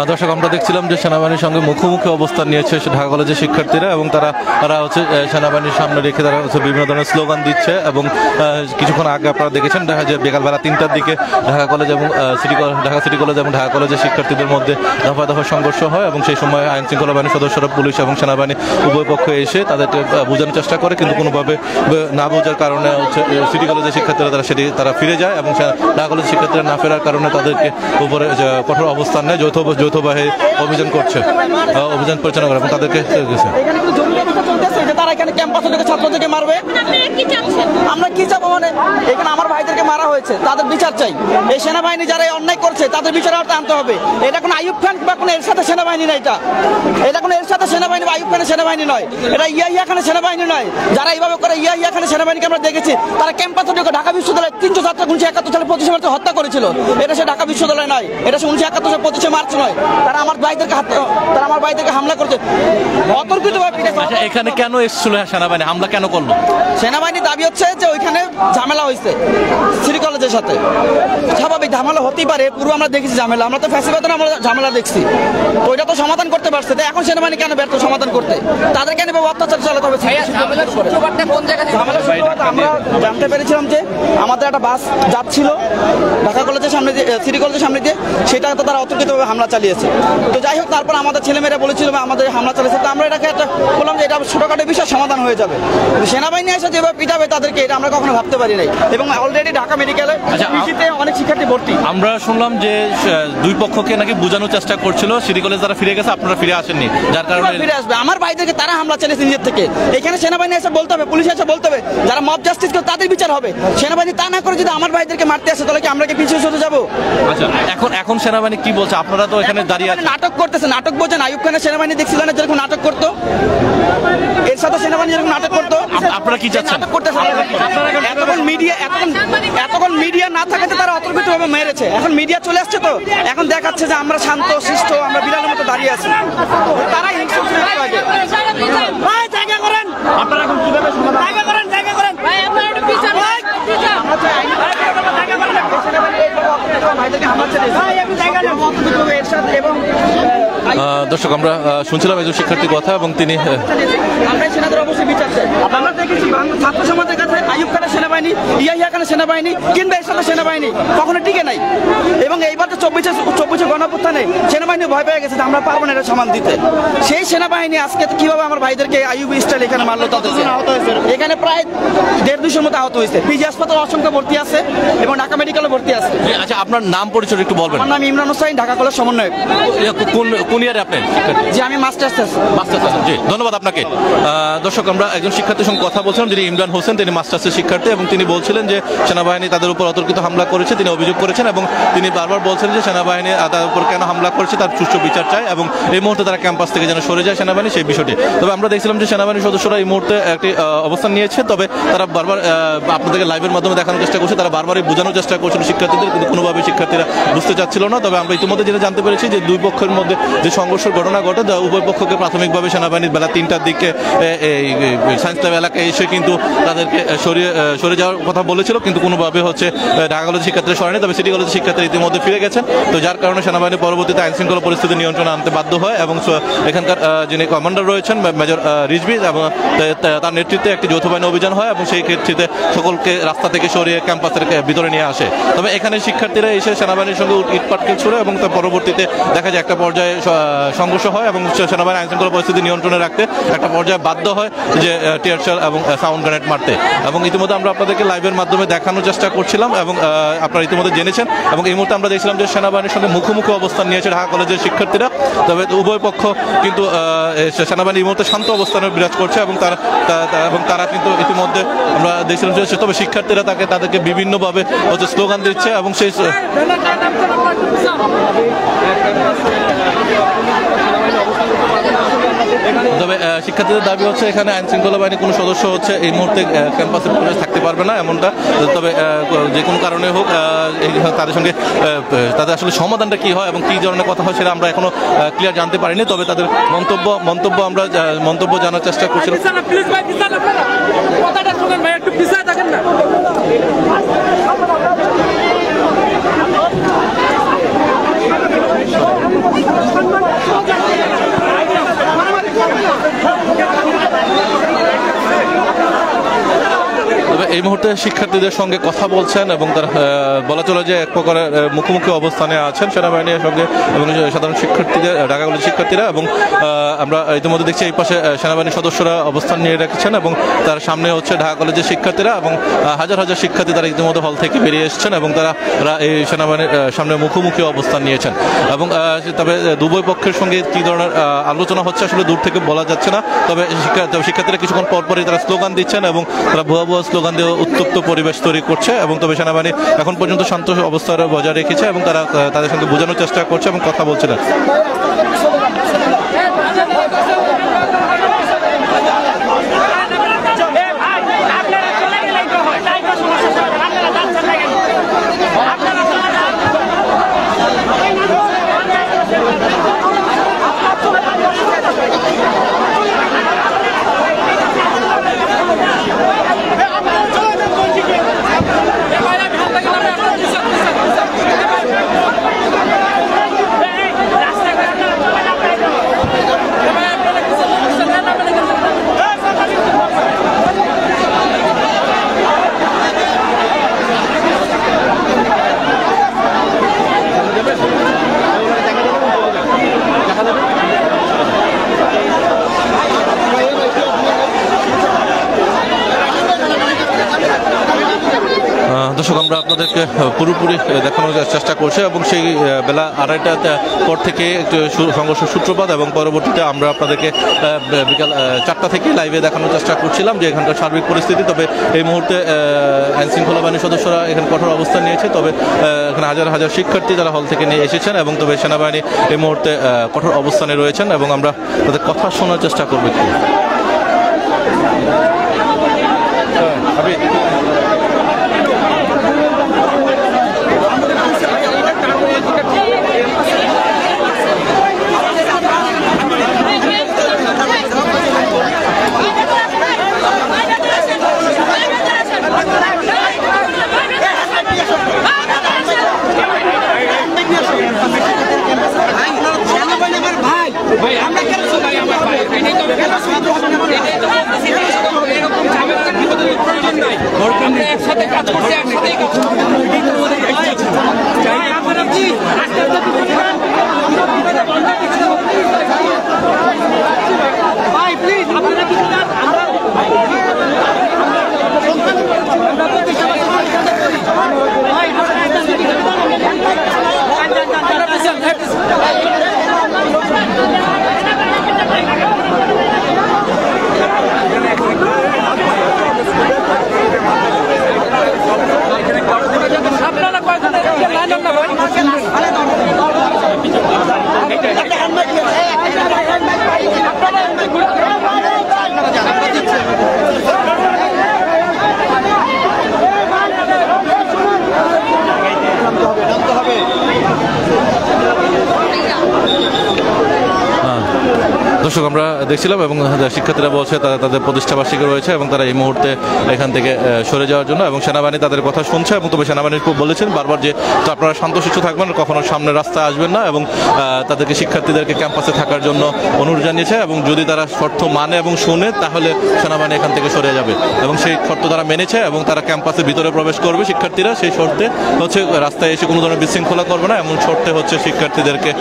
দর্শক, আমরা দেখছিলাম যে সেনাবাহিনীর সঙ্গে মুখোমুখি অবস্থান নিয়েছে ঢাকা কলেজের শিক্ষার্থীরা এবং তারা হচ্ছে সেনাবাহিনীর সামনে রেখে তারা হচ্ছে বিভিন্ন ধরনের স্লোগান দিচ্ছে। এবং কিছুক্ষণ আগে আপনারা দেখেছেন যে বিকালবেলা 3টার দিকে ঢাকা কলেজ এবং ঢাকা সিটি কলেজ এবং ঢাকা কলেজের শিক্ষার্থীদের মধ্যে দফা দফা সংঘর্ষ হয় এবং সেই সময় আইন শৃঙ্খলা বাহিনীর সদস্যরা, পুলিশ এবং সেনাবাহিনী উভয় পক্ষে এসে তাদেরকে বোঝানোর চেষ্টা করে, কিন্তু কোনোভাবে না বোঝার কারণে হচ্ছে সিটি কলেজের শিক্ষার্থীরা তারা ফিরে যায় এবং ঢাকা কলেজের শিক্ষার্থীরা না ফেরার কারণে তাদেরকে উপরে কঠোর অবস্থান নেয়, যৌথভাবে অভিযান পরিচালনা করে এবং তাদেরকে তারা এখানে ক্যাম্পাসে ঢুকে ছাত্রদেরকে মারবে। আমরা কি চাবো? মানে এখানে আমার ভাইদেরকে মারা হয়েছে, তাদের বিচার চাই। এই সেনাবাহিনী যারা অন্যায় করছে তাদের বিচার আনতে হবে। এটা কোনো আইয়ুব খান বা কোনো এর সাথে সেনাবাহিনী নয়, এটা কোনো এর সাথে সেনাবাহিনী বা আইয়ুব খানের সেনাবাহিনী নয়, এটা ইয়াহিয়া খানের সেনাবাহিনী নয়। যারা এইভাবে করে ইয়াহিয়া খানের সেনাবাহিনীকে আমরা দেখেছি, তারা ক্যাম্পাসে ঢুকে ঢাকা বিশ্ববিদ্যালয়ে 300 ছাত্র 1971 সালে 25 মার্চে হত্যা করেছিল। এটা সে ঢাকা বিশ্ববিদ্যালয় নয়, এটা সে 1971 সালে 25 মার্চ নয়। তারা আমার ভাইদেরকে হামলা করছে অতর্কিতভাবে। এখানে কেন এসেছিল সেনাবাহিনী? হামলা কেন করলো? সেনাবাহিনীর দাবি হচ্ছে যে ওইখানে ঝামেলা হয়েছে সিটি কলেজের সাথে। স্বাভাবিক ঝামেলা হতেই পারে, পুরো আমরা দেখেছি ঝামেলা, আমরা তো ফ্যাসিবাদে আমরা ঝামেলা দেখছি, তো ওইটা তো সমাধান করতে পারছে। তো এখন সেনাবাহিনী কেন ব্যর্থ সমাধান করতে? তাদের কেন অত্যাচার চালাতে হবে? আমরা জানতে পেরেছিলাম যে আমাদের একটা বাস যাচ্ছিল ঢাকা কলেজের সামনে দিয়ে, সিটি কলেজের সামনে দিয়ে, সেটা তো তারা অতর্কিতভাবে হামলা চালিয়েছে। তো যাই হোক, তারপর আমাদের ছেলেমেয়েরা বলেছিল আমাদের হামলা চালিয়েছে, তো আমরা এটাকে একটা বললাম যে এটা ছোটখাটো বিষয় সমাধান হয়ে যাবে। সেনাবাহিনী এসে যেভাবে পিটাবে তাদেরকে, এটা আমরা কখনো ভাবতে পারি নাই। এবং অলরেডি ঢাকা মেডিকেলে অনেক শিক্ষার্থী ভর্তি। আমরা শুনলাম যে দুই পক্ষকে নাকি বোঝানোর চেষ্টা করছিল, সিটি কলেজ যারা ফিরে গেছে, আপনারা ফিরে আসেননি, যার কারণে ফিরে আসবে। আমার ভাইদেরকে তারা হামলা চালিয়েছে নিজের থেকে। এখানে সেনাবাহিনী এসে বলতে হবে, পুলিশ এসে বলতে হবে, যারা মব জাস্টিস করে তাদের বিচার হবে। সেনাবাহিনী তা না করে যদি আমার ভাইদেরকে মারতে আসে, তাহলে কি আমরা কি পিছিয়ে চলে যাবো? আচ্ছা, এখন সেনাবাহিনী কি বলছে? আপনারা তো এখানে দাঁড়িয়ে আছেন, নাটক করতেছে। নাটক বোঝেন? আইয়ুব খানের সেনাবাহিনী দেখছিলেন যেরকম নাটক করতো, এর সাথে সেনাবাহিনী যেরকম নাটক করতো। আপনারা কি চাচ্ছেন? নাটক করতেছে। এতক্ষণ মিডিয়া না থাকাতে তারা অতর্কিতভাবে মেরেছে। এখন মিডিয়া চলে আসছে, তো এখন দেখাচ্ছে যে আমরা শান্ত শিষ্ট, আমরা বিড়ালের মতো দাঁড়িয়ে আছি। তারাই জায়গা করেন, আপনারা এখন কিভাবে জায়গা করেন, জায়গা করেন ভাই, আপনারা একটু বিচার এবং দর্শক, আমরা শুনছিলাম একজন শিক্ষার্থীর কথা এবং তিনি অবশ্যই বিচার চাই। আমরা দেখেছি ছাত্র সমাজের কাছে আইয়ুব খানের সেনাবাহিনী, ইয়াহিয়া খানের সেনাবাহিনী কিংবা এর সাথে সেনাবাহিনী কখনো টিকে নাই। এবং এইবার তো 24 গণঅভ্যুত্থানে সেনাবাহিনী ভয় পেয়ে গেছে, আমরা পারবো না এটা সমান দিতে। সেই সেনাবাহিনী আজকে কিভাবে আমার ভাইদেরকে আইয়ুব স্টাইল এখানে মারলো, তাদেরকে আহত হয়েছে। এখানে প্রায় 150-200 মতো আহত হয়েছে। পিজি হাসপাতাল অসংখ্য ভর্তি আছে এবং ঢাকা মেডিকেলে ভর্তি আছে। আচ্ছা, আপনার নাম পরিচয় একটু বলবেন? আমার নাম ইমরান হোসেন, ঢাকা কলেজ সমন্বয়ক। কোন ইয়ারে আপনি? জি, আমি মাস্টার্স। জি, ধন্যবাদ আপনাকে। দর্শক, আমরা একজন শিক্ষার্থীর সঙ্গে কথা বলছিলাম, যিনি ইমরান হোসেন, তিনি মাস্টার্সের শিক্ষার্থী এবং তিনি বলছিলেন যে সেনাবাহিনী তাদের উপর অতর্কিত হামলা করেছে, তিনি অভিযোগ করেছেন এবং তিনি বারবার বলছেন যে সেনাবাহিনী তাদের উপর কেন হামলা করেছে তার সুষ্ঠু বিচার চায় এবং এই মুহূর্তে তারা ক্যাম্পাস থেকে যেন সরে যায় সেনাবাহিনী, সেই বিষয়টি। তবে আমরা দেখছিলাম যে সেনাবাহিনীর সদস্যরা এই মুহূর্তে একটি অবস্থান নিয়েছে, তবে তারা বারবার আপনাদেরকে লাইভের মাধ্যমে দেখানোর চেষ্টা করছে, তারা বারবারই বোঝানোর চেষ্টা করছিল শিক্ষার্থীদের, কিন্তু কোনোভাবে শিক্ষার্থীরা বুঝতে চাচ্ছিল না। তবে আমরা ইতিমধ্যে যেটা জানতে পেরেছি যে দুই পক্ষের মধ্যে যে সংঘর্ষের ঘটনা ঘটে, উভয় পক্ষকে প্রাথমিকভাবে সেনাবাহিনীর বেলা 3টার দিকে এই সায়েন্স ল্যাব এলাকায় এসে কিন্তু তাদেরকে সরে যাওয়ার কথা বলেছিল, কিন্তু কোনোভাবে হচ্ছে ঢাকা কলেজের শিক্ষার্থীরা সরেনি। তবে সিটি কলেজের শিক্ষার্থীরা ইতিমধ্যে ফিরে গেছেন, তো যার কারণে সেনাবাহিনী পরবর্তীতে আইন শৃঙ্খলা পরিস্থিতি নিয়ন্ত্রণে আনতে বাধ্য হয় এবং এখানকার যিনি কমান্ডার রয়েছেন মেজর রিজভি এবং তার নেতৃত্বে একটি যৌথ বাহিনী অভিযান হয় এবং সেই ক্ষেত্রে সকলকে রাস্তা থেকে সরিয়ে ক্যাম্পাসের ভিতরে নিয়ে আসে। তবে এখানে শিক্ষার্থীরা এসে সেনাবাহিনীর সঙ্গে ইটপাটকেল ছুড়ে এবং তার পরবর্তীতে দেখা যায় একটা পর্যায়ে সংঘর্ষ হয় এবং সেনাবাহিনী আইন শৃঙ্খলা পরিস্থিতি নিয়ন্ত্রণে রাখতে একটা পর্যায়ে বাধ্য হয় যে টিয়ার শেল এবং সাউন্ড গ্রেনেড মারতে। এবং ইতিমধ্যে আমরা আপনাদেরকে লাইভের মাধ্যমে দেখানোর চেষ্টা করছিলাম এবং আপনারা ইতিমধ্যে জেনেছেন। এবং এই মুহূর্তে আমরা দেখছিলাম যে সেনাবাহিনীর সঙ্গে মুখোমুখি অবস্থান নিয়েছে ঢাকা কলেজের শিক্ষার্থীরা। তবে উভয় পক্ষ কিন্তু সেনাবাহিনী এই মুহূর্তে শান্ত অবস্থানে বিরাজ করছে এবং তারা কিন্তু ইতিমধ্যে আমরা দেখছিলাম যে তবে শিক্ষার্থীরা তাদেরকে বিভিন্নভাবে হচ্ছে স্লোগান দিচ্ছে এবং সেই তবে শিক্ষার্থীদের দাবি হচ্ছে এখানে আইন শৃঙ্খলা বাহিনীর কোনো সদস্য হচ্ছে এই মুহূর্তে ক্যাম্পাসে প্রবেশ থাকতে পারবে না এমনটা। তবে যে কোনো কারণে হোক তাদের সঙ্গে তাদের আসলে সমাধানটা কী হয় এবং কী ধরনের কথা হয় সেটা আমরা এখনো ক্লিয়ার জানতে পারিনি। তবে তাদের মন্তব্য জানার চেষ্টা করছিলাম। এই মুহূর্তে শিক্ষার্থীদের সঙ্গে কথা বলছেন এবং তারা বলা চলে যে এক প্রকারের মুখোমুখি অবস্থানে আছেন সেনাবাহিনীর সঙ্গে এবং সাধারণ শিক্ষার্থীদের, ঢাকা কলেজের শিক্ষার্থীরা। এবং আমরা ইতিমধ্যে দেখছি এই পাশে সেনাবাহিনীর সদস্যরা অবস্থান নিয়ে রেখেছেন এবং তার সামনে হচ্ছে ঢাকা কলেজের শিক্ষার্থীরা এবং হাজার হাজার শিক্ষার্থী তারা ইতিমধ্যে হল থেকে বেরিয়ে এসেছেন এবং তারা এই সেনাবাহিনীর সামনে মুখোমুখি অবস্থান নিয়েছেন। এবং তবে দুই পক্ষের সঙ্গে কী ধরনের আলোচনা হচ্ছে আসলে দূর থেকে বলা যাচ্ছে না। তবে শিক্ষার্থীরা কিছুক্ষণ পরপরই তারা স্লোগান দিচ্ছেন এবং তারা ভুয়া ভুয়া স্লোগান দিয়ে উত্তপ্ত পরিবেশ তৈরি করছে। এবং তবে সেনাবাহিনী এখন পর্যন্ত শান্ত অবস্থা বজায় রেখেছে এবং তারা তাদের সঙ্গে বোঝানোর চেষ্টা করছে এবং কথা বলছিলেন। দর্শক, আমরা আপনাদেরকে পুরোপুরি দেখানোর চেষ্টা করছি এবং সেই বেলা 2:30টার পর থেকে একটু সংঘর্ষ সূত্রপাত এবং পরবর্তীতে আমরা আপনাদেরকে বিকাল 4টা থেকে লাইভে দেখানোর চেষ্টা করছিলাম যে এখানকার সার্বিক পরিস্থিতি। তবে এই মুহূর্তে আইনশৃঙ্খলা বাহিনীর সদস্যরা এখানে কঠোর অবস্থান নিয়েছে। তবে এখানে হাজার হাজার শিক্ষার্থী যারা হল থেকে নিয়ে এসেছেন এবং তবে সেনাবাহিনী এই মুহূর্তে কঠোর অবস্থানে রয়েছেন এবং আমরা তাদের কথা শোনার চেষ্টা করব একটু। একসাথে কাজ করছে, একসাথেই কাজ ভাই প্লিজ আপনারা কিছু দর্শক, আমরা দেখছিলাম এবং শিক্ষার্থীরা বলছে তারা তাদের প্রতিষ্ঠাবার্ষিকী রয়েছে এবং তারা এই মুহূর্তে এখান থেকে সরে যাওয়ার জন্য এবং সেনাবাহিনী তাদের কথা শুনছে। এবং তবে সেনাবাহিনী বলেছেন বারবার যে আপনারা শান্তশিষ্ট থাকবেন, কখনো সামনে রাস্তায় আসবেন না এবং তাদেরকে শিক্ষার্থীদেরকে ক্যাম্পাসে থাকার জন্য অনুরোধ জানিয়েছে এবং যদি তারা শর্ত মানে এবং শুনে তাহলে সেনাবাহিনী এখান থেকে সরে যাবে এবং সেই শর্ত তারা মেনেছে এবং তারা ক্যাম্পাসের ভিতরে প্রবেশ করবে। শিক্ষার্থীরা সেই শর্তে হচ্ছে রাস্তায় এসে কোনো ধরনের বিশৃঙ্খলা করবে না, এমন শর্তে হচ্ছে শিক্ষার্থীদেরকে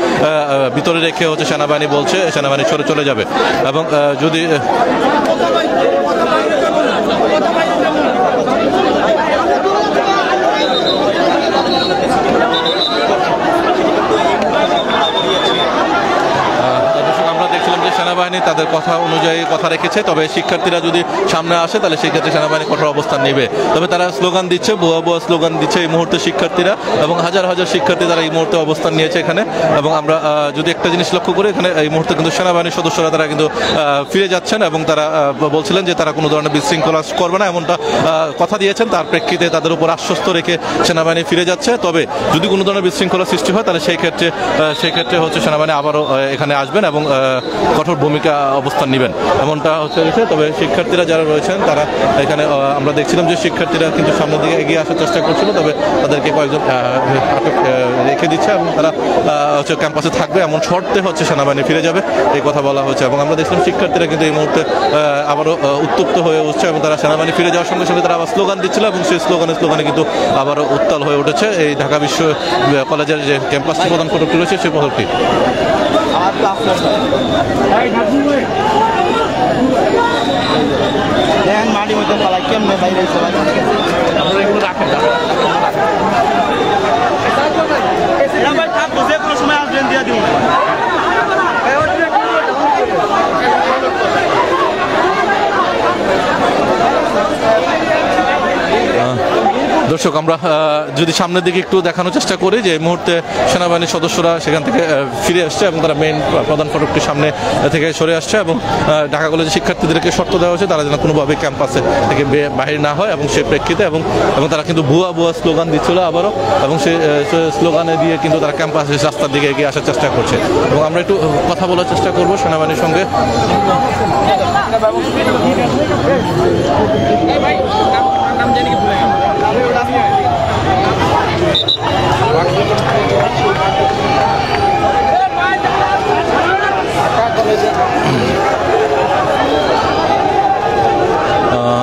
ভিতরে রেখে হচ্ছে সেনাবাহিনী বলছে সেনাবাহিনী সরে চলে যাবে। এবং যদি সেনাবাহিনী তাদের কথা অনুযায়ী কথা রেখেছে। তবে শিক্ষার্থীরা যদি সামনে আসে তাহলে সেই ক্ষেত্রে সেনাবাহিনী কঠোর অবস্থান নেবে। তবে তারা স্লোগান দিচ্ছে, ভুয়া ভুয়া স্লোগান দিচ্ছে এই মুহূর্তে শিক্ষার্থীরা এবং হাজার হাজার শিক্ষার্থী তারা এই মুহূর্তে অবস্থান নিয়েছে এখানে। এবং আমরা যদি একটা জিনিস লক্ষ্য করি, এখানে এই মুহূর্তে কিন্তু সেনাবাহিনীর সদস্যরা তারা কিন্তু ফিরে যাচ্ছেন এবং তারা বলছিলেন যে তারা কোনো ধরনের বিশৃঙ্খলা করবে না, এমনটা কথা দিয়েছেন। তার প্রেক্ষিতে তাদের উপর আশ্বস্ত রেখে সেনাবাহিনী ফিরে যাচ্ছে। তবে যদি কোনো ধরনের বিশৃঙ্খলা সৃষ্টি হয় তাহলে সেই ক্ষেত্রে হচ্ছে সেনাবাহিনী আবারও এখানে আসবেন এবং কঠোর ভূমিকা ভূমিকা অবস্থান নেবেন এমনটা হচ্ছে। তবে শিক্ষার্থীরা যারা রয়েছেন তারা এখানে আমরা দেখছিলাম যে শিক্ষার্থীরা কিন্তু সামনের দিকে এগিয়ে আসার চেষ্টা করছিল, তবে তাদেরকে কয়েকজন আটক রেখে দিচ্ছে এবং তারা হচ্ছে ক্যাম্পাসে থাকবে এমন শর্তে হচ্ছে সেনাবাহিনী ফিরে যাবে এই কথা বলা হয়েছে। এবং আমরা দেখছিলাম শিক্ষার্থীরা কিন্তু এই মুহূর্তে আবারও উত্তপ্ত হয়ে উঠছে এবং তারা সেনাবাহিনী ফিরে যাওয়ার সঙ্গে সঙ্গে তারা আবার স্লোগান দিচ্ছিল এবং সেই স্লোগানে কিন্তু আবারও উত্তাল হয়ে উঠেছে এই ঢাকা বিশ্ব কলেজের যে ক্যাম্পাসটি প্রদান ফটকটি রয়েছে সেই ফটকটি। মাটি মধ্যে পালাই কেমনে বাইরে যে কোনো সময় আসবেন দিয়ে দিব। দর্শক আমরা যদি সামনের দিকে একটু দেখানোর চেষ্টা করি যে এই মুহূর্তে সেনাবাহিনীর সদস্যরা সেখান থেকে ফিরে আসছে এবং তারা মেইন প্রধান ফটকটির সামনে থেকে সরে আসছে এবং ঢাকা কলেজের শিক্ষার্থীদেরকে শর্ত দেওয়া হয়েছে তারা যেন কোনোভাবে ক্যাম্পাসে থেকে বাহির না হয় এবং সেই প্রেক্ষিতে এবং তারা কিন্তু ভুয়া স্লোগান দিচ্ছিল আবারও এবং সেই স্লোগানে দিয়ে কিন্তু তারা ক্যাম্পাসে রাস্তার দিকে এগিয়ে আসার চেষ্টা করছে। এবং আমরা একটু কথা বলার চেষ্টা করবো সেনাবাহিনীর সঙ্গে।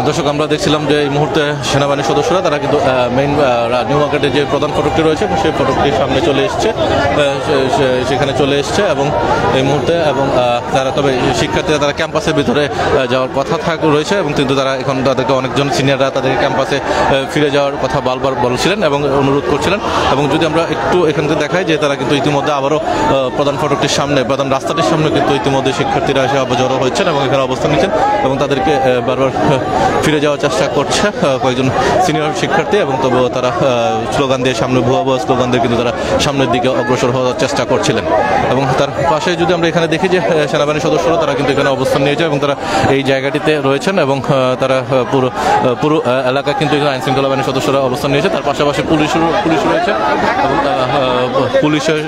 দর্শক আমরা দেখছিলাম যে এই মুহূর্তে সেনাবাহিনীর সদস্যরা তারা কিন্তু মেইন নিউ মার্কেটের যে প্রধান ফটকটি রয়েছে সেই ফটকটির সামনে চলে এসছে, সেখানে চলে এসছে এবং এই মুহূর্তে এবং তারা তবে শিক্ষার্থীরা তারা ক্যাম্পাসের ভিতরে যাওয়ার কথা রয়েছে এবং কিন্তু তারা এখন তাদেরকে অনেকজন সিনিয়ররা তাদেরকে ক্যাম্পাসে ফিরে যাওয়ার কথা বারবার বলছিলেন এবং অনুরোধ করছিলেন। এবং যদি আমরা একটু এখান থেকে দেখাই যে তারা কিন্তু ইতিমধ্যে আবারও প্রধান ফটকটির সামনে প্রধান রাস্তাটির সামনে কিন্তু ইতিমধ্যে শিক্ষার্থীরা এসে জড়ো হয়েছেন এবং এখানে অবস্থান নিচ্ছেন এবং তাদেরকে বারবার ফিরে যাওয়ার চেষ্টা করছে কয়েকজন সিনিয়র শিক্ষার্থী এবং তবুও তারা স্লোগান দিয়ে সামনে ভুয়া স্লোগান দিয়ে কিন্তু তারা সামনের দিকে অগ্রসর হওয়ার চেষ্টা করছিলেন। এবং তার পাশে যদি আমরা এখানে দেখি যে সেনাবাহিনীর সদস্যরা তারা কিন্তু এখানে অবস্থান নিয়েছে এবং তারা এই জায়গাটিতে রয়েছেন এবং তারা পুরো এলাকা কিন্তু আইন শৃঙ্খলা বাহিনীর সদস্যরা অবস্থান নিয়েছে, তার পাশাপাশি পুলিশ রয়েছে এবং পুলিশের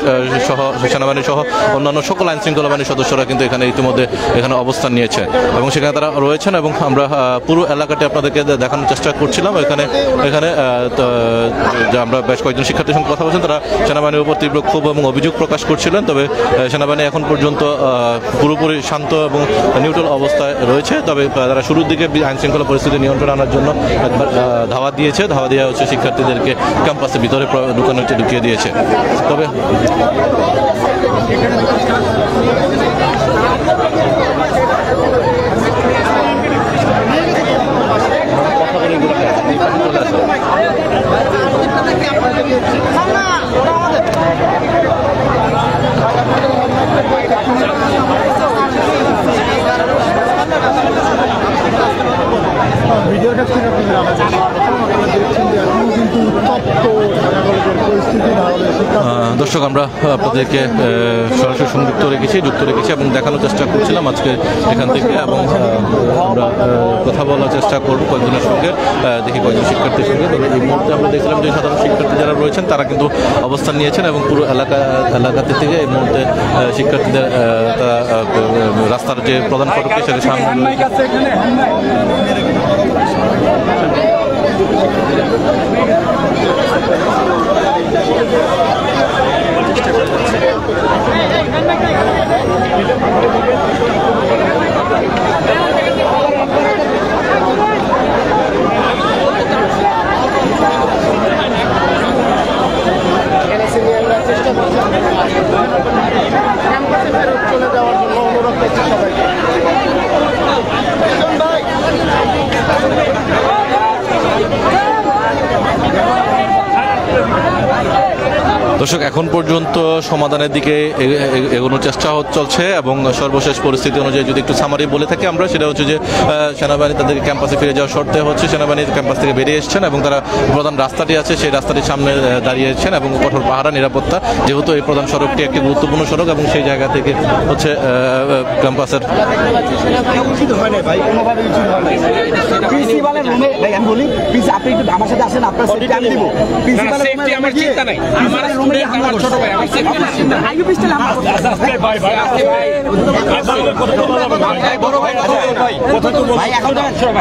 সহ সেনাবাহিনী সহ অন্যান্য সকল আইন শৃঙ্খলা বাহিনীর সদস্যরা কিন্তু এখানে ইতিমধ্যে এখানে অবস্থান নিয়েছে এবং সেখানে তারা রয়েছেন এবং আমরা পুরো এলাকাটি আপনাদেরকে দেখানোর চেষ্টা করছিলাম। এখানে আমরা বেশ কয়েকজন শিক্ষার্থীর সঙ্গে কথা বলছেন, তারা সেনাবাহিনীর উপর তীব্র ক্ষোভ এবং অভিযোগ প্রকাশ করছিলেন। তবে সেনাবাহিনী এখন পর্যন্ত পুরোপুরি শান্ত এবং নিউট্রাল অবস্থায় রয়েছে, তবে তারা শুরুর দিকে আইন শৃঙ্খলা পরিস্থিতি নিয়ন্ত্রণে আনার জন্য একবার ধাওয়া দেওয়া হচ্ছে শিক্ষার্থীদেরকে ক্যাম্পাসের ভিতরে ঢুকিয়ে দিয়েছে। তবে দর্শক আমরা আপনাদেরকে সরাসরি যুক্ত রেখেছি এবং দেখানোর চেষ্টা করছিলাম আজকে এখান থেকে এবং আমরা কথা বলার চেষ্টা করবো কয়েকজনের সঙ্গে, দেখি কয়েকজন শিক্ষার্থীর সঙ্গে। তবে এই মুহূর্তে আমরা দেখছিলাম যে সাধারণ শিক্ষার্থী যারা রয়েছেন তারা কিন্তু অবস্থান নিয়েছেন এবং পুরো এলাকাতে থেকে এই মুহূর্তে শিক্ষার্থীদের রাস্তার যে প্রধান ফটকটি সেটা সামনে চলে যাওয়ার জন্য অনুরোধ করছি সবাইকে। দর্শক এখন পর্যন্ত সমাধানের দিকে এগোনোর চেষ্টা চলছে এবং সর্বশেষ পরিস্থিতি অনুযায়ী যদি একটু সামারি বলে থাকি আমরা, সেটা হচ্ছে যে সেনাবাহিনী তাদেরকে ক্যাম্পাসে ফিরে যাওয়ার শর্তে হচ্ছে সেনাবাহিনী ক্যাম্পাস থেকে বেরিয়ে এসছেন এবং তারা প্রধান রাস্তাটি আছে সেই রাস্তাটির সামনে দাঁড়িয়েছেন এবং কঠোর পাহারা নিরাপত্তা, যেহেতু এই প্রধান সড়কটি একটি গুরুত্বপূর্ণ সড়ক এবং সেই জায়গা থেকে হচ্ছে ক্যাম্পাসের আমার সাথে আসেন, আপনার স্টুডেন্ট আমার ছোট ভাই আমার আইইউ পিস্টল হামলা ভাই এখন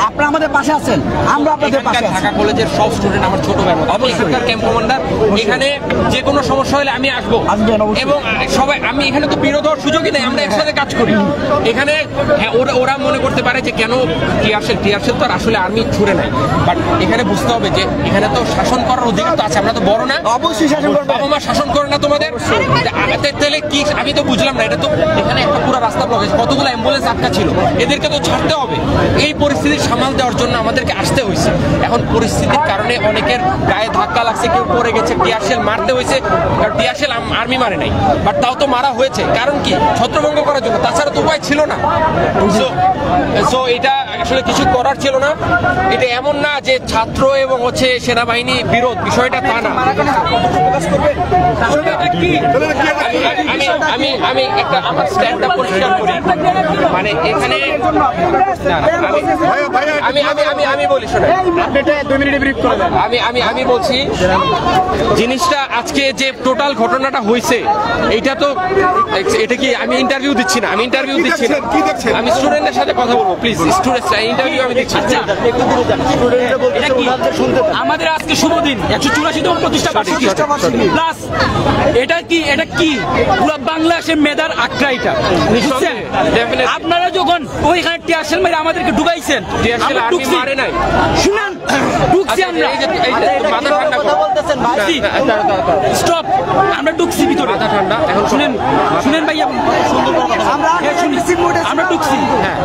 আপনারা আমাদের পাশে আছেন, আমরা আপনাদের পাশে আছি। ঢাকা কলেজের সব স্টুডেন্ট আমার ছোট ভাই মতো। আমি এখানকার ক্যাম্প কমান্ডার, এখানে যে কোনো সমস্যা হলে আমি আসবো আসবেন অবশ্যই। এবং সবাই আমি এখানে তো বিরোধ হওয়ার সুযোগই নেই, আমরা একসাথে কাজ করি এখানে। হ্যাঁ, ওরা মনে করতে পারে যে কেন টিয়ারশেল তো আর আসলে আর্মি ছুড়ে নাই, বাট এখানে বুঝতে হবে যে এখানে তো শাসন করার অধিকার তো আছে, আমরা তো বড় না, অবশ্যই শাসন করবে। বাবা মা শাসন করে না তোমাদের তাহলে কি? আমি তো বুঝলাম না, এটা তো এখানে একটা পুরো রাস্তা ব্লক হয়েছে, কতগুলো অ্যাম্বুলেন্স আটকা ছিল, এদেরকে তো ছাড়তে হবে। এই পরিস্থিতি সামাল দেওয়ার জন্য আমাদেরকে আসতে হয়েছে। এখন পরিস্থিতির কারণে অনেকের গায়ে ধাক্কা লাগছে, কেউ পড়ে গেছে, টিয়ারশেল মারতে হয়েছে। টিয়ারশেল আর্মি মারে নাই, বাট তাও তো মারা হয়েছে। কারণ কি? ছত্রভঙ্গ করার জন্য, তাছাড়া তো উপায় ছিল না। সো এটা আসলে কিছু করার ছিল না। এটা এমন না যে ছাত্র এবং সেনাবাহিনী বিরোধ, বিষয়টা তা না। আমি একটা আমার স্ট্যান্ডটা পরিষ্কার করি, মানে এখানে আমি বলি শোনেন, আমি বলছি জিনিসটা আজকে যে টোটাল ঘটনাটা হয়েছে এটা কি আমি ইন্টারভিউ দিচ্ছি না, আমি স্টুডেন্টের সাথে কথা বলবো, প্লিজ স্টুডেন্ট ইন্টারভিউ আমি দিচ্ছি। আমাদের আজকে শুভ দিন, 184তম প্রতিষ্ঠা বার্ষিকী প্লাস এটা কি পুরো বাংলাদেশের মেধার আখড়া। এটা বুঝছেন? আপনারা যখন ওইখানে টিয়ারশেল মেরে আমাদেরকে ডুবাইছেন, আমরা ঢুকছি, শুনেন, ঢুকছি আমরা, স্টপ, আমরা ঢুকছি ভিতরে, শুনেন ভাই, আমরা ঢুকছি,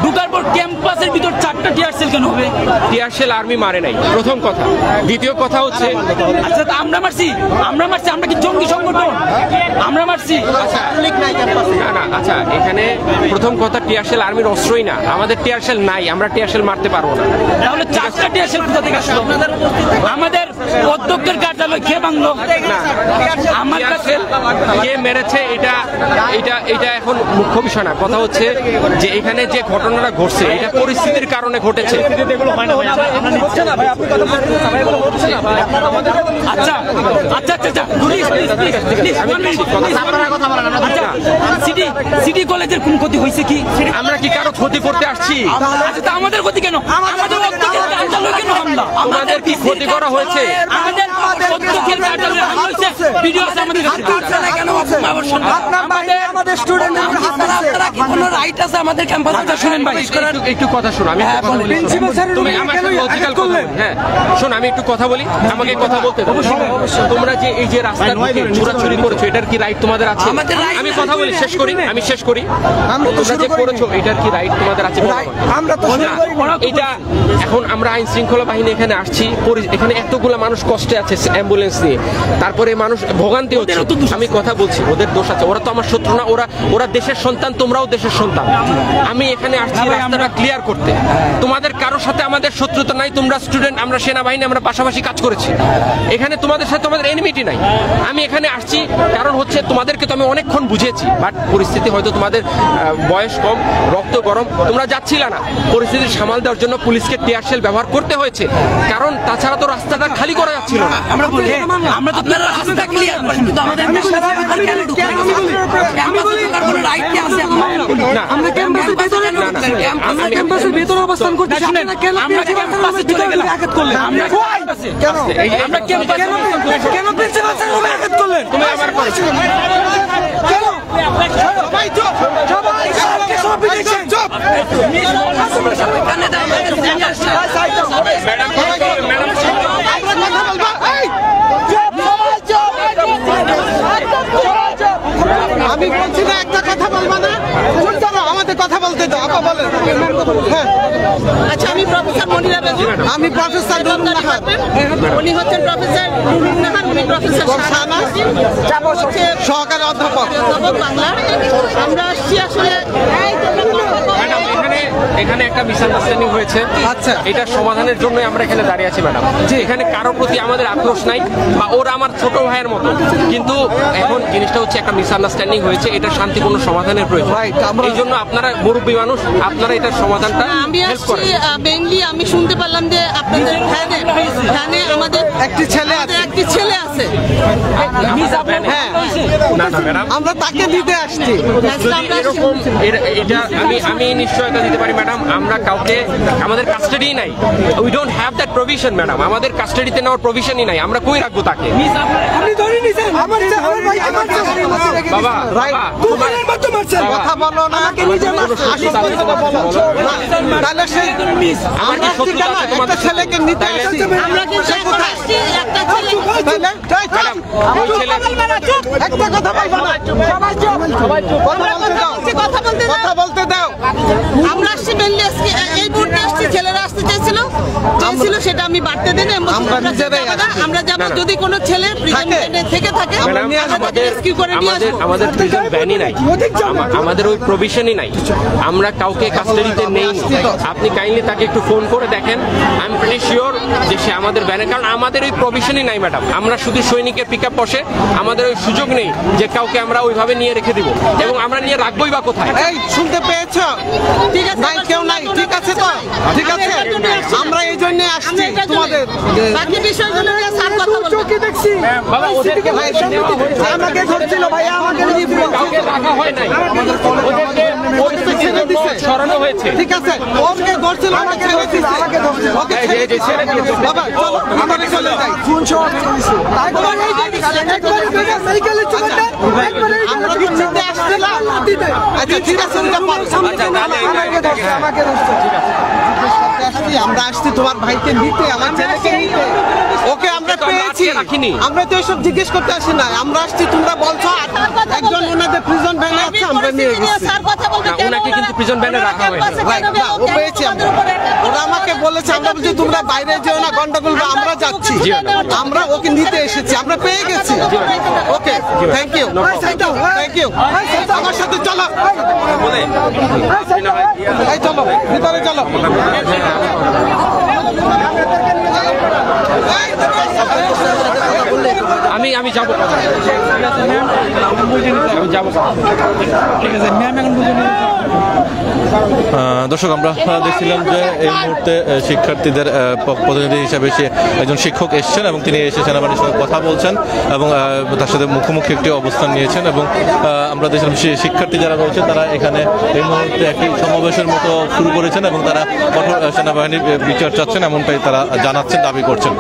ঢুকার পর ক্যাম্পাসের ভিতর 4টা টিয়ারশেল কেন হবে? টিয়ারশেল আর্মি মারে নাই, প্রথম কথা। দ্বিতীয় কথা হচ্ছে, আচ্ছা আমরা মারছি, আমরা কি জঙ্গি সংগঠন? আমরা মারছি? না, আচ্ছা এখানে প্রথম কথা টিয়ারশেল আর্মির অস্ত্রই না, আমাদের টিয়ারশেল নাই, আমরা টিয়ারশেল মারতে পারবো না। তাহলে 4টা টিয়ারশেল কোথা থেকে আসলো? আমাদের অধ্যক্ষের কার্যালয় কে ভাঙলো? আমার কাছে কে মেরেছে এটা এখন মুখ্য বিষয় না। কথা হচ্ছে যে এখানে যে ঘটনাটা ঘটছে এটা পরিস্থিতির কারণে ঘটেছে। সিটি কলেজের কোন ক্ষতি হয়েছে কি? আমরা কি কারো ক্ষতি করতে আসছি? আচ্ছা, আমাদের ক্ষতি কেন? আমাদের অধ্যক্ষের কার্যালয় কেন হামলা? আমাদের কি ক্ষতি করা হয়েছে? আমাদের অধ্যক্ষের কার্যালয়ে হামলা হয়েছে, ভিডিও আছে আমাদের কাছে। আমাদের স্টুডেন্ট আপনারা কি কোনো রাইট আছে আমাদের ক্যাম্পাসে? আচ্ছা শুনেন ভাই, একটু কথা শোনো, আমি তুমি আমার সাথে লজিক্যাল কথা বলি। হ্যাঁ শোন, আমি একটু কথা বলি, আমাকে কথা বলতে দাও। তোমরা যে এই যে রাস্তা চুরাচুরি করেছো, এটার কি রাইট তোমাদের আছে? আমি কথা বলি, শেষ করি। তোমরা যে করেছো এটার কি রাইট তোমাদের আছে? এটা এখন আমরা আইন শৃঙ্খলা বাহিনী এখানে আসছি, এখানে এতগুলা মানুষ কষ্টে আছে অ্যাম্বুলেন্স নিয়ে, তারপরে মানুষ ভোগান্তি হচ্ছে। আমি কথা বলছি, ওদের দোষ আছে, ওরা তো আমার শত্রু না, ওরা দেশের সন্তান, তোমরাও দেশের সন্তান। আমি এখানে আসছি রাস্তাটা ক্লিয়ার করতে, তোমাদের কারোর সাথে আমাদের শত্রুতা নাই। তোমরা স্টুডেন্ট, আমরা সেনাবাহিনী, আমরা পাশাপাশি কাজ করেছি, এখানে তোমাদের সাথে তোমাদের এনিমিটি নাই। আমি এখানে আসছি কারণ হচ্ছে তোমাদেরকে তো আমি অনেকক্ষণ বুঝিয়েছি, বাট পরিস্থিতি হয়তো তোমাদের বয়স কম, রক্ত গরম, তোমরা যাচ্ছিলা না, পরিস্থিতি সামাল দেওয়ার জন্য পুলিশকে টিয়ারশেল ব্যবহার করতে হয়েছে, কারণ তাছাড়া তো রাস্তাটা খালি করা যাচ্ছিল না। আমরা তো রাস্তা ক্লিয়ার করি, কিন্তু আমাদের ক্যাম্পাসের ভিতরে অবস্থান করতে কেন প্রিন্সিপাল স্যার রুমে আঘাত করলেন? তুমি আমার আমি বলছি না একটা কথা বলবা না, আমাদের কথা বলতে দাও। আপা বলেন। হ্যাঁ আচ্ছা, আমি প্রফেসর মনিরা বেগম। আমি প্রফেসর নুরুন নাহার। উনি হচ্ছেন প্রফেসর নুরুন নাহার, উনি প্রফেসর শাহনাজ, সহকারী অধ্যাপক বাংলা। আমরা আসছি আসলে এখানে একটা মিসআন্ডারস্ট্যান্ডিং হয়েছে। আচ্ছা। এটা সমাধানের জন্য আমরা এখানে দাঁড়িয়ে আছি ম্যাডাম। যে এখানে কারোর প্রতি আমাদের আক্রোশ নাই, বা ওরা আমার ছোট ভাইয়ের মতো, কিন্তু এখন জিনিসটা হচ্ছে একটা মিসআন্ডারস্ট্যান্ডিং হয়েছে, এটা শান্তিপূর্ণ সমাধানের প্রয়োজন। এই জন্য আপনারা মুরব্বী মানুষ, আপনারা এটার সমাধানটা আমি হেল্প আসছি করেন। মেইনলি আমি শুনতে পারলাম যে আপনাদের ভ্যানে আমাদের একটি ছেলে আছে। একটি ছেলে আছে। হ্যাঁ, না না ম্যাডাম, আমরা তাকে দিতে আসছি। যদি এরকম এটা আমি নিশ্চয়তা দিতে পারি ম্যাডাম, আমরা কাউকে আমাদের কাস্টাডি নাই, we don't have that provision madam, আমাদের কাস্টাডিতে নেওয়ার প্রভিশনই নাই, আমরা কই রাখবো তাকে? বাবা কথা বলো না, তাহলে সে আমার কি শত্রুতা আছে তোমাদের সাথে? ছেলেকে নিতে আসছি। আমরা কিন্তু এখন আসছি একটা ছেলে তাহলে ম্যাডাম, ওই ছেলে একটা কথা বলবো না, কথা বলতে দাও। কথা বলতে দাও। আমরা আসছি মেইনলি এই মুহূর্তে আসছি, ছেলেরা আসতে চাইছিল সেটা আমি বাড়তে দেন। আমরা নিজেরাই আসছি। আমরা যাবো, যদি কোনো ছেলে প্রিজন ভ্যানে থেকে থাকে ম্যাডাম, আমরা তাকে রেস্কিউ করে নিয়ে আসবো। আমাদের প্রিজন ভ্যানই নাই, আমাদের ওই প্রভিশনই নাই, আমরা কাউকে কাস্টাডিতে নেই। আপনি কাইন্ডলি তাকে একটু ফোন করে দেখেন, আই এম প্রিটি শিওর যে সে আমাদের ভ্যানে, কারণ আমাদের ওই প্রভিশনই নাই ম্যাডাম। আমরা শুধু সৈনিকের পিক আপ বসে, আমাদের ওই সুযোগ নেই যে কাউকে আমরা ওইভাবে নিয়ে রেখে দিব, এবং আমরা নিয়ে রাখবোই বা কোথায়? এই শুনতে পেয়েছো? ঠিক আছে, নাই, কেউ নাই, ঠিক আছে তো? ঠিক আছে, আমরা এই জন্য আসছি তোমাদের। বাকি বিষয়গুলো নিয়ে স্যার কথা বলবেন। বাবা, ওদেরকে আমাকে ধরছিল ভাইয়া, আমাকে কাউকে রাখা হয় নাই, ওদেরকে ছেড়ে দিছে। সরানো হয়েছে। ঠিক আছে, ওকে ধরছিল, আমাকে ছেড়ে দিছে। ওকে ছেড়ে দিছে। বাবা চলো, আমাকে চলে যাই। আমরা কি চিনতে আসছিলাম? আচ্ছা ঠিক আছে, আমরা আসছি তোমার ভাইকে নিতে, আমার ছেলেকে নিতে। ওকে আমরা পেয়েছি, রাখিনি। আমরা তো এসব জিজ্ঞেস করতে আসি না, আমরা আসছি, তোমরা বলছো একজন ওনাদের প্রিজন ভ্যানে আছে, আমরা নিয়ে গেছি। স্যার কথা বলবেন। না, ওনাকে কিন্তু prison van এ রাখা হয়েছে। ও পেয়েছি আমরা। ওরা আমাকে বলেছে, আমরা বলছি তোমরা বাইরে যেও না, গন্ডগোল বা, আমরা যাচ্ছি। আমরা ওকে নিতে এসেছি, আমরা পেয়ে গেছি। ওকে, থ্যাংক ইউ, থ্যাংক ইউ। আমার সাথে চলো, এই চলো, ভিতরে চলো। আমি যাবো, আমি যাবো। দর্শক, আমরা দেখছিলাম যে এই মুহূর্তে শিক্ষার্থীদের প্রতিনিধি হিসাবে সে একজন শিক্ষক এসেছেন, এবং তিনি এসে সেনাবাহিনীর সঙ্গে কথা বলছেন এবং তার সাথে মুখোমুখি একটি অবস্থান নিয়েছেন। এবং আমরা দেখছিলাম শিক্ষার্থী যারা রয়েছে তারা এখানে এই মুহূর্তে একটি সমাবেশের মতো শুরু করেছেন, এবং তারা কঠোর সেনাবাহিনীর বিচার চাচ্ছেন, এমনটাই তারা জানাচ্ছেন, দাবি করছেন।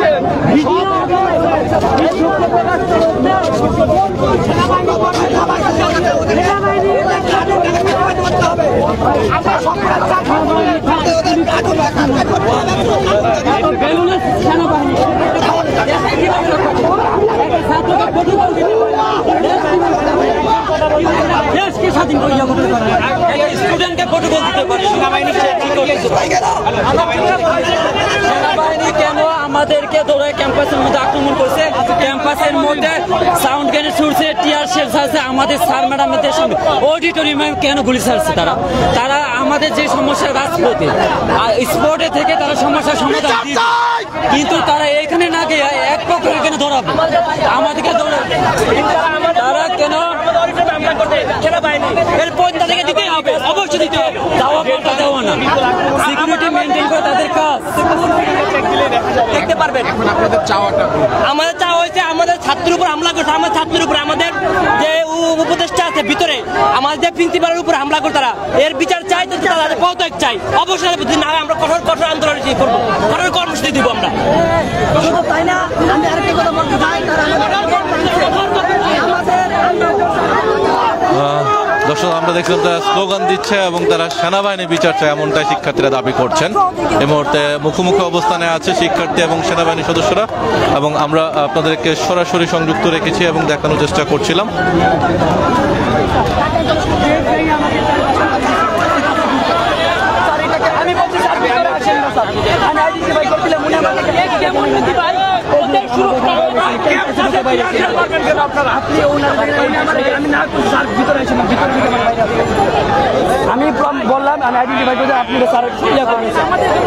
দেশকে স্বাধীন করিয়া করতে পারে, স্টুডেন্টকে প্রটোকল দিতে পারে। সেনাবাহিনী কেন আমাদেরকে ধরে ক্যাম্পাসের মধ্যে আক্রমণ করছে? ক্যাম্পাসের মধ্যে সাউন্ড গ্রেনেড ছুড়ছে, টিয়ার শেল ছাড়ছে, আমাদের স্যার ম্যাডামদের সামনে অডিটোরিয়ামে কেন গুলি ছাড়ছে? তারা আমাদের যে সমস্যা রাজপথে স্পোর্টে থেকে তারা সমস্যার সমাধান দিচ্ছে, কিন্তু তারা এখানে না গিয়ে এক পক্ষ এখানে ধরাবে, আমাদেরকে ধরাবে। তারা কেন এরপর তাদেরকে দিতে হবে, অবশ্যই দিতে হবে, দাওয়া পাল্টা দেওয়া না, সিকিউরিটি মেনটেন করে তাদের কাজ দেখতে পারবেন। আপনাদের চাওয়াটা? আমাদের চাওয়া হয়েছে, আমাদের ছাত্রের উপর হামলা করছে, আমাদের ছাত্রের উপর আমাদের যে উপদেষ্টা আছে ভিতরে, আমাদের প্রিন্সিপালের উপর হামলা করে, তারা এর বিচার চাই, তো তাদের পদত্যাগ চাই অবশ্যই। না আমরা কঠোর কঠোর আন্দোলন করবো, কঠোর কর্মসূচি দিব আমরা। তাই না, আমি আরেকটা কথা বলতে চাই, দর্শক, আমরা দেখছিলাম তারা স্লোগান দিচ্ছে এবং তারা সেনাবাহিনী বিচার চায়, এমনটাই শিক্ষার্থীরা দাবি করছেন। এই মুহূর্তে মুখোমুখি অবস্থানে আছে শিক্ষার্থী এবং সেনাবাহিনী সদস্যরা, এবং আমরা আপনাদেরকে সরাসরি সংযুক্ত রেখেছি এবং দেখানোর চেষ্টা করছিলাম। আমি বললাম আমি আইডেন্টিফাই করে আপনি স্যার ইয়া করেছেন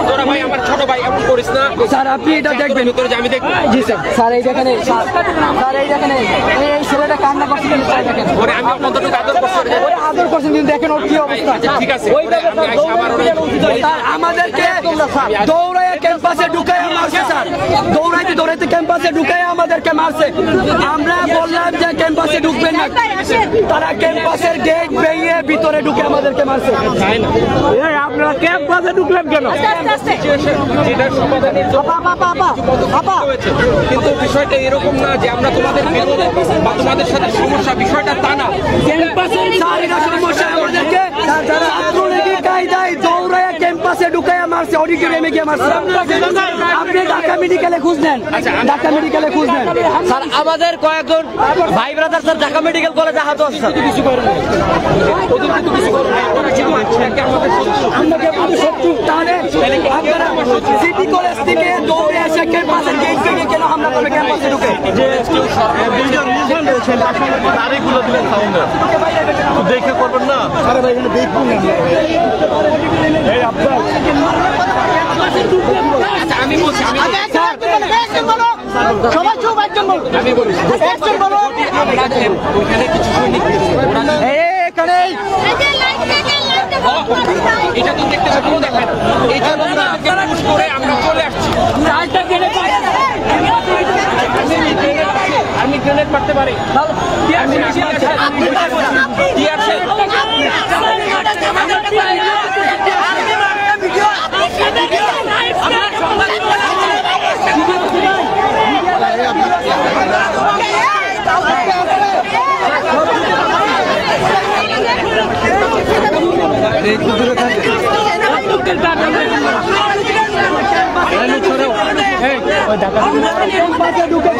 তোরা ভাই আমার ছোট ভাই এমন করিস না স্যার আপনি এটা দেখবেন ভিতরে যে আমি দেখবো জি স্যার স্যার এই দেখেন স্যার এই দেখেন এই ছেলেটা কান্না করছে কিন্তু স্যার দেখেন ওরে আমি কতটুকু আদর করছি ওই আদর করছেন কিন্তু দেখেন ওর কি অবস্থা ঠিক আছে ওই ব্যাপারে আমি আইসা আবার স্যার আমাদেরকে দৌড়ায় ক্যাম্পাসে ঢুকায় মারছে স্যার দৌড়াইতে ক্যাম্পাসে ঢুকায় আমাদেরকে মারছে আমরা বললাম যে ক্যাম্পাসে ঢুকবেন না তারা ক্যাম্পাসের গেট ভেঙে ভিতরে ঢুকে আমাদেরকে মারছে আপনারা ক্যাম্পাসে ঢুকলেন কেন যেটার সমাধানের জন্য হয়েছে। কিন্তু বিষয়টা এরকম না যে আমরা তোমাদের বিরোধে বা তোমাদের সাথে সমস্যা বিষয়টা তা না ক্যাম্পাসে সারিনা সমস্যা আমাদেরকে ছাত্রলীগের কায়দায় দৌড়ায় ক্যাম্পাসে ঢুকায় মারছে অডিটোরিয়ামে গিয়ে মারছে আপনি ঢাকা মেডিকেলে খুঁজ নেন ঢাকা মেডিকেলে খুঁজ নেন স্যার আমাদের কয়েকজন ভাই ব্রাদার স্যার ঢাকা মেডিকেল কলেজে আহত আছে স্যার কিছু করেন না আপনাকে আমাদের শত্রু তাহলে আপনারা সিটি কলেজ থেকে দৌড়ে এসে ক্যাম্পাসের গেট থেকে কেন হামলা করবে ক্যাম্পাসে ঢুকে তারিখগুলো দিলেন সাউন্ডে দেখে করবেন না আরে ভাই এখানে দেখুন না এই আপনার আমি বলছি সবাই চুপ একজন বলো আমি বলি একজন বলো আমরা ওইখানে কিছু সৈনিক এখানে এটা তো দেখতে পাবো দেখেন এই জন্য আমরা পুশ করে আমরা চলে আসছি আমি গ্রেনেড মারতে পারি ঢুকে